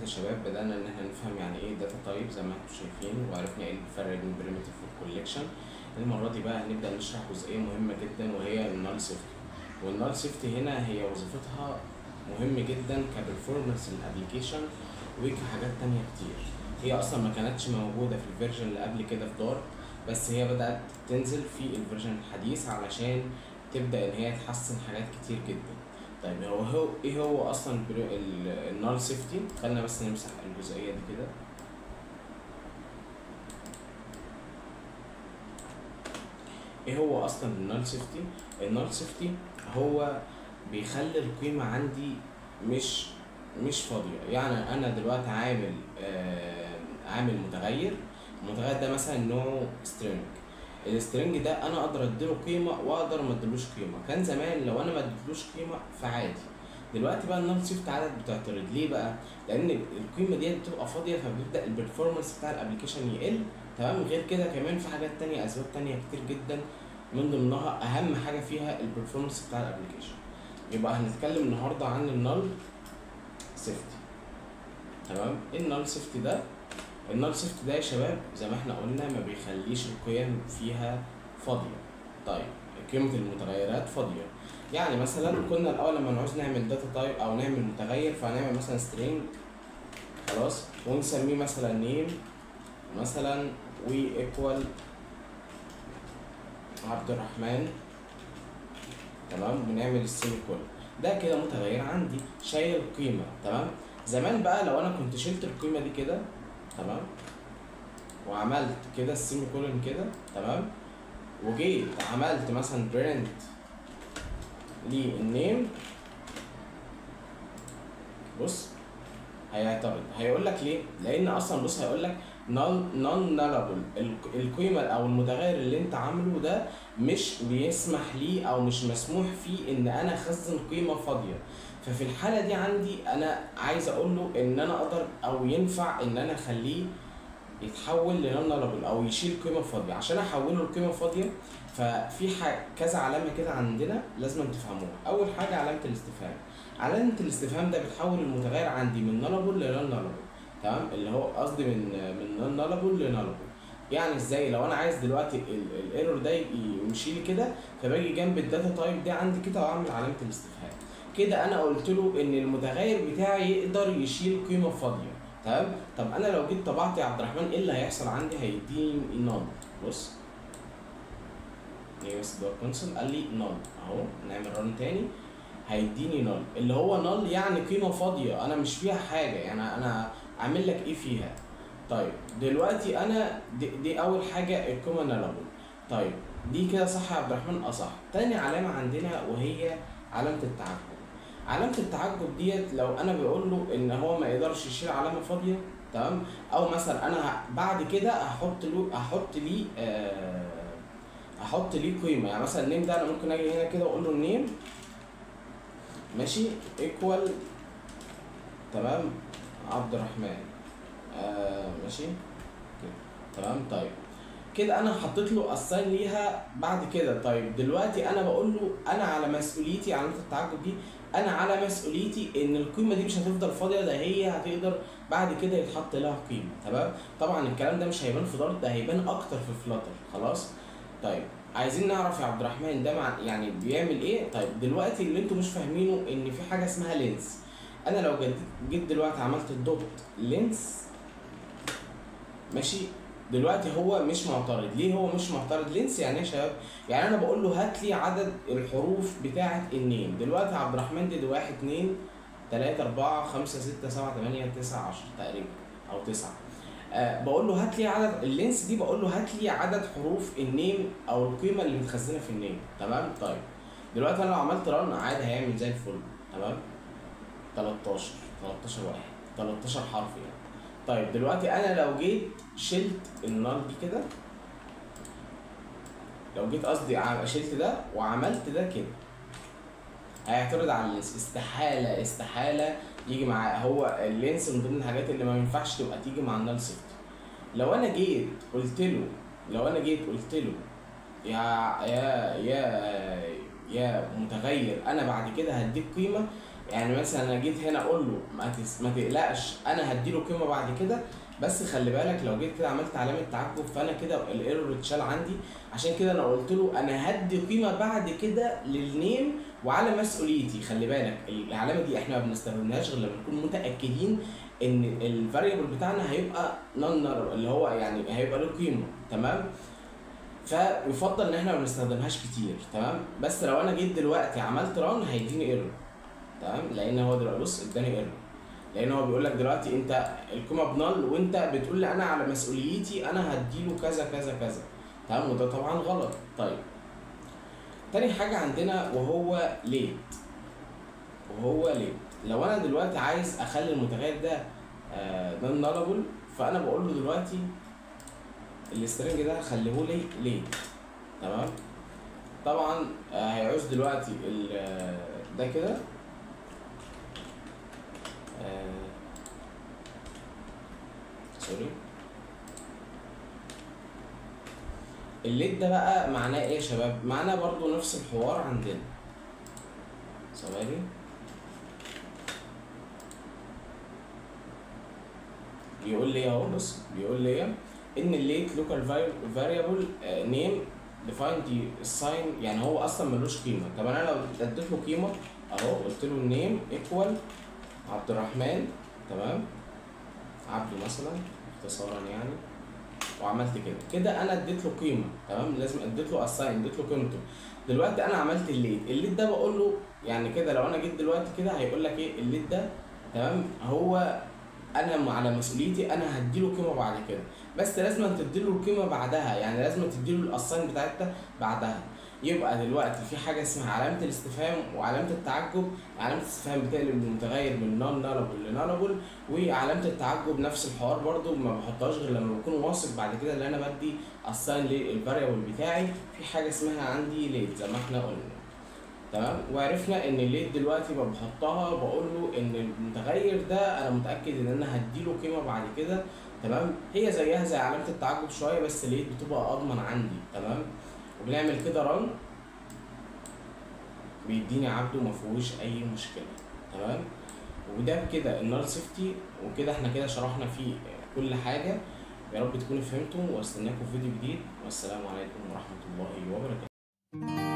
شباب بدأنا إن احنا نفهم يعني إيه داتا تايب زي ما انتم شايفين، وعرفنا إيه الفرق بين بريمتيف والكوليكشن. المرة دي بقى هنبدأ نشرح جزئية مهمة جدا وهي النال سيفتي. والنال سيفتي هنا هي وظيفتها مهم جدا كبرفورمانس الابلكيشن وكحاجات تانية كتير. هي أصلا ما كانتش موجودة في الفيرجن اللي قبل كده في دارت، بس هي بدأت تنزل في الفيرجن الحديث علشان تبدأ إن هي تحسن حاجات كتير جدا. طيب هو ايه هو اصلا النال سيفتي؟ خلينا بس نمسح الجزئيه دي كده. ايه هو اصلا النال سيفتي؟ النال سيفتي هو بيخلي القيمه عندي مش فاضيه. يعني انا دلوقتي عامل متغير، المتغير ده مثلا نوعه سترينج. السترينج ده انا اقدر اديله قيمه واقدر ما اديلوش قيمه. كان زمان لو انا ما اديتلوش قيمه فعادي. دلوقتي بقى النال سيفتي عدد بتعترض ليه بقى؟ لان القيمه دي بتبقى فاضيه، فبيبدا البرفورمانس بتاع الابلكيشن يقل. تمام. غير كده كمان في حاجات تانية، اسباب تانية كتير جدا، من ضمنها اهم حاجه فيها البرفورمانس بتاع الابلكيشن. يبقى هنتكلم النهارده عن النال سيفتي. تمام. ايه النال سيفتي ده؟ النال سيفتي ده يا شباب زي ما احنا قلنا ما بيخليش القيم فيها فاضيه. طيب قيمه المتغيرات فاضيه. يعني مثلا كنا الاول لما نعوز نعمل داتا تايب او نعمل متغير، فهنعمل مثلا سترينج خلاص، ونسميه مثلا نيم مثلا ايكوال عبد الرحمن. تمام. بنعمل السيمي كولن. ده كده متغير عندي شايل قيمه. تمام. زمان بقى لو انا كنت شلت القيمه دي كده، تمام، وعملت كده السيمي كولن كده، تمام، وجيت عملت مثلا برنت للنيم، بص هيعترض. هيقول لك ليه؟ لان اصلا بص هيقول لك نون نالابل، القيمه او المتغير اللي انت عامله ده مش بيسمح لي او مش مسموح فيه ان انا اخزن قيمه فاضيه. ففي الحاله دي عندي انا عايز اقول له ان انا اقدر او ينفع ان انا اخليه يتحول لنون نالابل او يشيل قيمه فاضيه. عشان احوله لقيمه فاضيه ففي كذا علامه كده عندنا لازم تفهموها. اول حاجه علامه الاستفهام. علامه الاستفهام ده بتحول المتغير عندي من نالابل لنون نالابل. تمام. اللي هو قصدي من نون نالابل لنالابل. يعني ازاي؟ لو انا عايز دلوقتي الايرور ده يمشي لي كده، فباجي جنب الداتا تايب دي عندي كده واعمل علامه الاستفهام. كده انا قلت له ان المتغير بتاعي يقدر يشيل قيمه فاضيه. تمام. طب انا لو جيت طبعت يا عبد الرحمن ايه اللي هيحصل عندي؟ هيديني نون. بص بس ده كونسول قال لي نون اهو. نعمل رن تاني هيديني نول. اللي هو نول يعني قيمه فاضيه انا مش فيها حاجه. يعني انا اعمل لك ايه فيها؟ طيب دلوقتي انا دي اول حاجه القيمه نالابل. طيب دي كده صح يا عبد الرحمن؟ صح. تاني علامه عندنا وهي علامه التعجب. علامه التعجب ديت لو انا بقول له ان هو ما يقدرش يشيل علامه فاضيه، تمام، او مثلا انا بعد كده احط ليه قيمه. يعني مثلا النيم ده انا ممكن اجي هنا كده واقول له النيم ماشي ايكوال، تمام، عبد الرحمن. ماشي كده. تمام. طيب كده انا حطيت له اساين ليها بعد كده. طيب دلوقتي انا بقول له انا على مسؤوليتي، علامه التعجب دي انا على مسؤوليتي ان القيمه دي مش هتفضل فاضيه، ده هي هتقدر بعد كده يتحط لها قيمه. تمام. طبعا الكلام ده مش هيبان في دارت، ده هيبان اكتر في فلاتر. خلاص. طيب عايزين نعرف يا عبد الرحمن ده يعني بيعمل ايه؟ طيب دلوقتي اللي انتوا مش فاهمينه ان في حاجه اسمها لينس. انا لو جيت دلوقتي عملت الدوت لينس ماشي، دلوقتي هو مش معترض. ليه هو مش معترض؟ لينس يعني ايه يا شباب؟ يعني انا بقول له هات لي عدد الحروف بتاعه النيم. دلوقتي عبد الرحمن دي 1 2 3 4 5 6 7 8 9 10 تقريبا او 9. بقول له هات لي عدد اللينس دي، بقول له هات لي عدد حروف النيم او القيمه اللي متخزنه في النيم. تمام. طيب دلوقتي انا لو عملت رن عادي هيعمل زي الفل. تمام. 13 واحد 13 حرف يعني. طيب دلوقتي انا لو جيت شلت النال دي كده، لو جيت قصدي شلت ده وعملت ده كده، هيعترض على اللينس. استحاله يجي معاه. هو اللينس من ضمن الحاجات اللي ما ينفعش تبقى تيجي مع النال سيفتي. لو انا جيت قلت له يا متغير انا بعد كده هديك قيمه، يعني مثلا انا جيت هنا اقول له ما تقلقش انا هديله قيمه بعد كده، بس خلي بالك لو جيت كده عملت علامه تعجب فانا كده الايرور اتشال عندي. عشان كده انا قلت له انا هدي قيمه بعد كده للنيم وعلى مسؤوليتي. خلي بالك العلامه دي احنا ما بنستخدمهاش غير لما نكون متاكدين ان الفاريبل بتاعنا هيبقى نون اللي هو يعني هيبقى له قيمه. تمام. فيفضل ان احنا ما بنستخدمهاش كتير. تمام. بس لو انا جيت دلوقتي عملت ران هيديني ايرور. تمام. لان هو دلوقتي بص اداني ايرور، لان هو بيقول لك دلوقتي انت القيمه بنال وانت بتقول لي انا على مسؤوليتي انا هديله كذا كذا كذا. تمام. وده طبعا غلط. طيب تاني حاجه عندنا وهو ليت. لو انا دلوقتي عايز اخلي المتغير ده نون نالبل، فانا بقول له دلوقتي السترنج ده خليه لي ليت. تمام. طبعا هيعوز دلوقتي ده كده سوري. الليت ده بقى معناه ايه يا شباب؟ معناه برضو نفس الحوار عندنا. ثواني. بيقول لي اهو بص، بيقول لي ان الليت لوكال فاريبل نيم ديفاين دي الساين، يعني هو اصلا ملوش قيمه. طب انا لو اديت له قيمه اهو قلت له النيم ايكوال عبد الرحمن، تمام، عبده مثلا اختصارا يعني، وعملت كده انا اديت له قيمه. تمام. لازم اديت له اساين، اديت له قيمته. دلوقتي انا عملت الليت ده بقول له يعني كده لو انا جيت دلوقتي كده هيقول لك ايه الليت ده. تمام. هو انا على مسؤوليتي انا هديله قيمه بعد كده، بس لازم تديله القيمه بعدها، يعني لازم تديله الاساين بتاعتها بعدها. يبقى دلوقتي في حاجه اسمها علامه الاستفهام وعلامه التعجب. علامه الاستفهام بتقلب المتغير من نون نالبل لنالبل، وعلامه التعجب نفس الحوار برضو ما بحطهاش غير لما بكون واثق بعد كده ان انا بدي اساين للفاريبل بتاعي. في حاجه اسمها عندي ليت زي ما احنا قلنا. تمام. وعرفنا ان الليت دلوقتي بحطها بقول له ان المتغير ده انا متاكد ان انا هديله قيمه بعد كده. تمام. هي زيها زي علامه التعجب شويه، بس الليت بتبقى اضمن عندي. تمام. وبنعمل كده ران بيديني عبده ما فيهوش اي مشكله. تمام. وده كده النال سيفتي. وكده احنا كده شرحنا فيه كل حاجه. يا رب تكونوا فهمتم، واستناكم في فيديو جديد، والسلام عليكم ورحمه الله وبركاته.